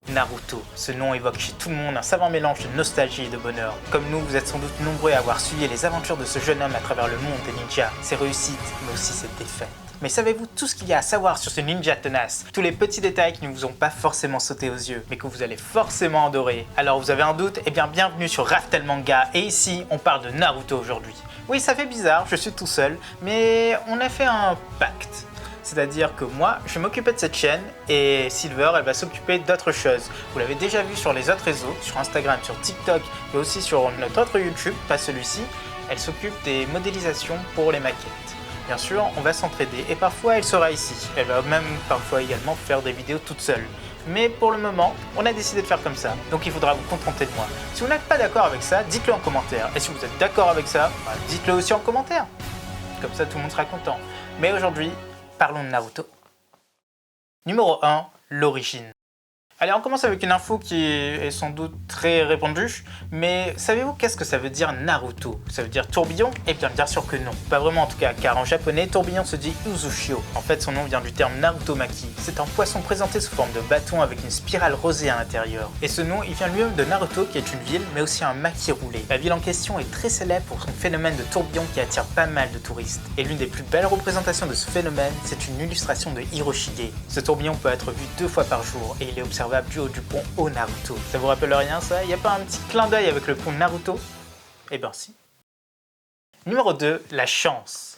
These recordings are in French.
Naruto, ce nom évoque chez tout le monde un savant mélange de nostalgie et de bonheur. Comme nous, vous êtes sans doute nombreux à avoir suivi les aventures de ce jeune homme à travers le monde des ninjas, ses réussites, mais aussi ses défaites. Mais savez-vous tout ce qu'il y a à savoir sur ce ninja tenace? Tous les petits détails qui ne vous ont pas forcément sauté aux yeux, mais que vous allez forcément adorer. Alors vous avez un doute? Eh bien bienvenue sur Raftel Manga, et ici on parle de Naruto aujourd'hui. Oui, ça fait bizarre, je suis tout seul, mais on a fait un pacte. C'est-à-dire que moi, je vais m'occuper de cette chaîne et Silver, elle va s'occuper d'autres choses. Vous l'avez déjà vu sur les autres réseaux, sur Instagram, sur TikTok et aussi sur notre autre YouTube, pas celui-ci. Elle s'occupe des modélisations pour les maquettes. Bien sûr, on va s'entraider et parfois elle sera ici. Elle va même parfois également faire des vidéos toute seule. Mais pour le moment, on a décidé de faire comme ça, donc il faudra vous contenter de moi. Si vous n'êtes pas d'accord avec ça, dites-le en commentaire. Et si vous êtes d'accord avec ça, dites-le aussi en commentaire. Comme ça, tout le monde sera content. Mais aujourd'hui, parlons de Naruto. Numéro 1, l'origine. Allez, on commence avec une info qui est sans doute très répandue, mais savez-vous qu'est-ce que ça veut dire Naruto? Ça veut dire tourbillon? Eh bien sûr que non. Pas vraiment en tout cas, car en japonais, tourbillon se dit Uzushio. En fait, son nom vient du terme Narutomaki. C'est un poisson présenté sous forme de bâton avec une spirale rosée à l'intérieur. Et ce nom, il vient lui-même de Naruto, qui est une ville, mais aussi un maki roulé. La ville en question est très célèbre pour son phénomène de tourbillon qui attire pas mal de touristes. Et l'une des plus belles représentations de ce phénomène, c'est une illustration de Hiroshige. Ce tourbillon peut être vu 2 fois par jour, et il est observable du haut du pont au Naruto. Ça vous rappelle rien ça? Y a pas un petit clin d'œil avec le pont Naruto? Eh ben si. Numéro 2, la chance.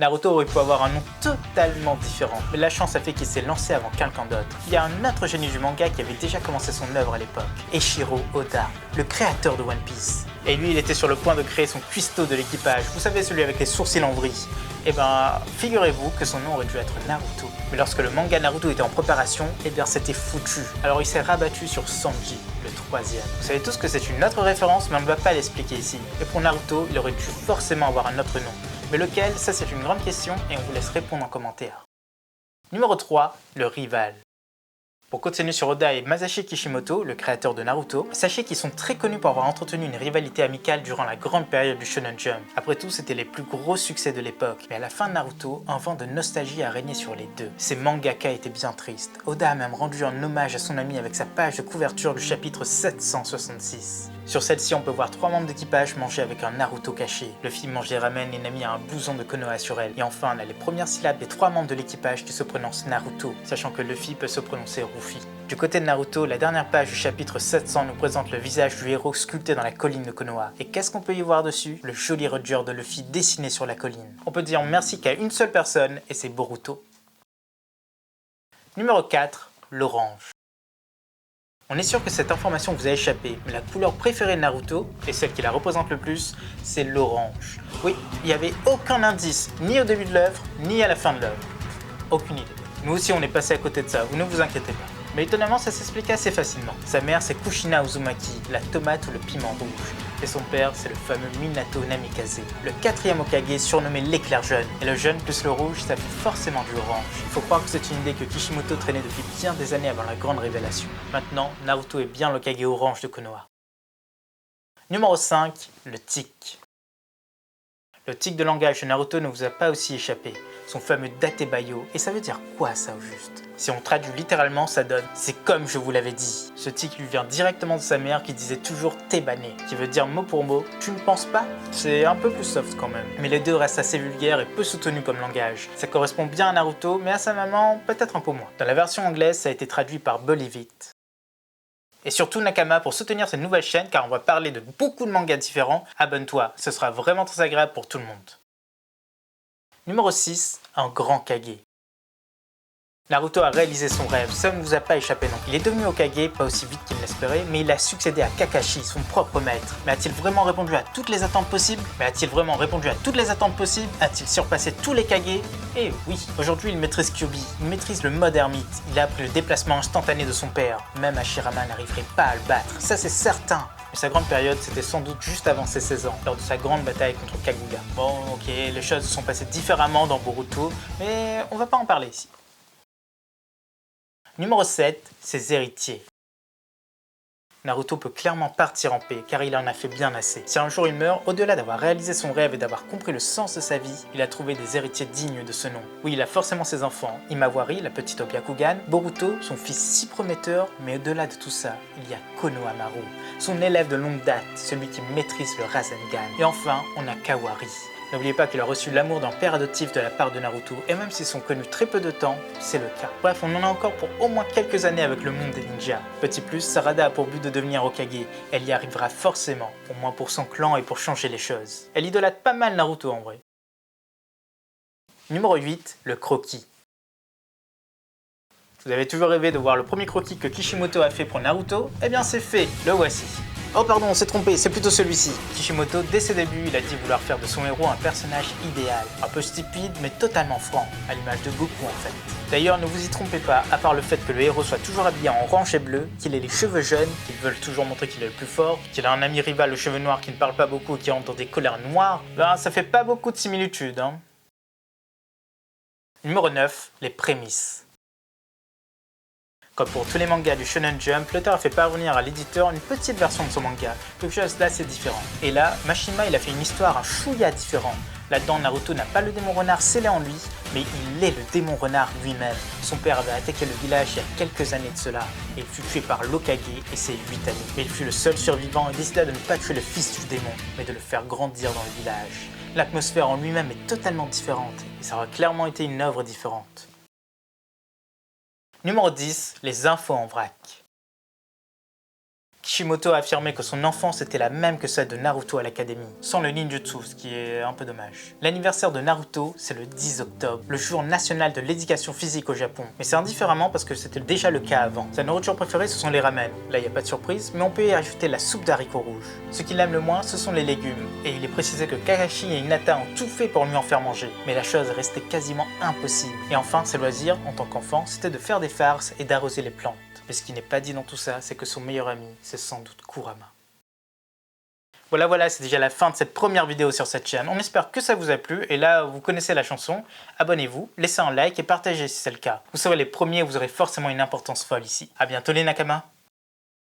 Naruto aurait pu avoir un nom totalement différent, mais la chance a fait qu'il s'est lancé avant quelqu'un d'autre. Il y a un autre génie du manga qui avait déjà commencé son œuvre à l'époque, Eiichiro Oda, le créateur de One Piece. Et lui, il était sur le point de créer son cuistot de l'équipage, vous savez, celui avec les sourcils en vrille. Et ben, figurez-vous que son nom aurait dû être Naruto. Mais lorsque le manga Naruto était en préparation, eh bien c'était foutu. Alors il s'est rabattu sur Sanji, le 3e. Vous savez tous que c'est une autre référence, mais on ne va pas l'expliquer ici. Et pour Naruto, il aurait dû forcément avoir un autre nom. Mais lequel, ça c'est une grande question et on vous laisse répondre en commentaire. Numéro 3, le rival. Pour continuer sur Oda et Masashi Kishimoto, le créateur de Naruto, sachez qu'ils sont très connus pour avoir entretenu une rivalité amicale durant la grande période du Shonen Jump. Après tout, c'était les plus gros succès de l'époque, mais à la fin de Naruto, un vent de nostalgie a régné sur les deux. Ces mangaka étaient bien tristes. Oda a même rendu un hommage à son ami avec sa page de couverture du chapitre 766. Sur celle-ci, on peut voir 3 membres d'équipage manger avec un Naruto caché. Luffy mange des ramen et Nami a un blouson de Konoha sur elle. Et enfin, on a les premières syllabes des 3 membres de l'équipage qui se prononcent Naruto, sachant que Luffy peut se prononcer Ruffy. Du côté de Naruto, la dernière page du chapitre 700 nous présente le visage du héros sculpté dans la colline de Konoha. Et qu'est-ce qu'on peut y voir dessus? Le joli Roger de Luffy dessiné sur la colline. On peut dire merci qu'à une seule personne, et c'est Boruto. Numéro 4, l'orange. On est sûr que cette information vous a échappé, mais la couleur préférée de Naruto, et celle qui la représente le plus, c'est l'orange. Oui, il n'y avait aucun indice, ni au début de l'œuvre, ni à la fin de l'œuvre. Aucune idée. Nous aussi on est passé à côté de ça, vous ne vous inquiétez pas. Mais étonnamment ça s'explique assez facilement. Sa mère c'est Kushina Uzumaki, la tomate ou le piment rouge. Et son père c'est le fameux Minato Namikaze, le 4e Hokage surnommé l'éclair jaune. Et le jaune plus le rouge ça fait forcément du orange. Il faut croire que c'est une idée que Kishimoto traînait depuis bien des années avant la grande révélation. Maintenant, Naruto est bien l'Hokage orange de Konoha. Numéro 5, le tic. Le tic de langage de Naruto ne vous a pas aussi échappé, son fameux Datebayo, et ça veut dire quoi ça au juste? Si on traduit littéralement, ça donne « c'est comme je vous l'avais dit ». Ce tic lui vient directement de sa mère qui disait toujours « tebane », qui veut dire mot pour mot « tu ne penses pas ?» C'est un peu plus soft quand même, mais les deux restent assez vulgaires et peu soutenus comme langage. Ça correspond bien à Naruto, mais à sa maman, peut-être un peu moins. Dans la version anglaise, ça a été traduit par « believe it ». Et surtout Nakama, pour soutenir cette nouvelle chaîne, car on va parler de beaucoup de mangas différents, abonne-toi, ce sera vraiment très agréable pour tout le monde. Numéro 6, un grand Kage. Naruto a réalisé son rêve, ça ne vous a pas échappé non. Il est devenu Hokage, pas aussi vite qu'il l'espérait, mais il a succédé à Kakashi, son propre maître. Mais a-t-il vraiment répondu à toutes les attentes possibles? A-t-il surpassé tous les Kage? Eh oui, aujourd'hui il maîtrise Kyuubi, il maîtrise le mode ermite, il a appris le déplacement instantané de son père. Même Hashirama n'arriverait pas à le battre, ça c'est certain. Mais sa grande période, c'était sans doute juste avant ses 16 ans, lors de sa grande bataille contre Kaguya. Bon, ok, les choses se sont passées différemment dans Boruto, mais on va pas en parler ici. Numéro 7, ses héritiers. Naruto peut clairement partir en paix car il en a fait bien assez. Si un jour il meurt, au-delà d'avoir réalisé son rêve et d'avoir compris le sens de sa vie, il a trouvé des héritiers dignes de ce nom. Oui, il a forcément ses enfants, Himawari, la petite Obyakugan, Boruto, son fils si prometteur, mais au-delà de tout ça, il y a Konohamaru, son élève de longue date, celui qui maîtrise le Rasengan. Et enfin, on a Kawari. N'oubliez pas qu'il a reçu l'amour d'un père adoptif de la part de Naruto, et même s'ils sont connus très peu de temps, c'est le cas. Bref, on en a encore pour au moins quelques années avec le monde des ninjas. Petit plus, Sarada a pour but de devenir Hokage. Elle y arrivera forcément, au moins pour son clan et pour changer les choses. Elle idolâtre pas mal Naruto en vrai. Numéro 8, le croquis. Vous avez toujours rêvé de voir le premier croquis que Kishimoto a fait pour Naruto? Eh bien c'est fait, le voici. Oh pardon, on s'est trompé, c'est plutôt celui-ci. Kishimoto, dès ses débuts, il a dit vouloir faire de son héros un personnage idéal, un peu stupide mais totalement franc, à l'image de Goku en fait. D'ailleurs, ne vous y trompez pas, à part le fait que le héros soit toujours habillé en orange et bleu, qu'il ait les cheveux jeunes, qu'il veuille toujours montrer qu'il est le plus fort, qu'il a un ami rival aux cheveux noirs qui ne parle pas beaucoup et qui rentre dans des colères noires, ben ça fait pas beaucoup de similitudes, hein. Numéro 9, les prémices. Comme pour tous les mangas du Shonen Jump, l'auteur a fait parvenir à l'éditeur une petite version de son manga, quelque chose d'assez différent. Et là, Mashima il a fait une histoire un chouïa différent. Là-dedans, Naruto n'a pas le démon renard scellé en lui, mais il est le démon renard lui-même. Son père avait attaqué le village il y a quelques années de cela, et il fut tué par l'Hokage et ses 8 amis. Mais il fut le seul survivant et décida de ne pas tuer le fils du démon, mais de le faire grandir dans le village. L'atmosphère en lui-même est totalement différente, et ça aura clairement été une œuvre différente. Numéro 10, les infos en vrac. Kishimoto a affirmé que son enfance était la même que celle de Naruto à l'académie, sans le ninjutsu, ce qui est un peu dommage. L'anniversaire de Naruto, c'est le 10 octobre, le jour national de l'éducation physique au Japon. Mais c'est indifféremment parce que c'était déjà le cas avant. Sa nourriture préférée, ce sont les ramen. Là, il n'y a pas de surprise, mais on peut y ajouter la soupe d'haricots rouges. Ce qu'il aime le moins, ce sont les légumes. Et il est précisé que Kakashi et Hinata ont tout fait pour lui en faire manger. Mais la chose restait quasiment impossible. Et enfin, ses loisirs, en tant qu'enfant, c'était de faire des farces et d'arroser les plantes. Mais ce qui n'est pas dit dans tout ça, c'est que son meilleur ami, c'est sans doute Kurama. Voilà, c'est déjà la fin de cette première vidéo sur cette chaîne. On espère que ça vous a plu, et là, vous connaissez la chanson. Abonnez-vous, laissez un like et partagez si c'est le cas. Vous serez les premiers, vous aurez forcément une importance folle ici. A bientôt les Nakamas.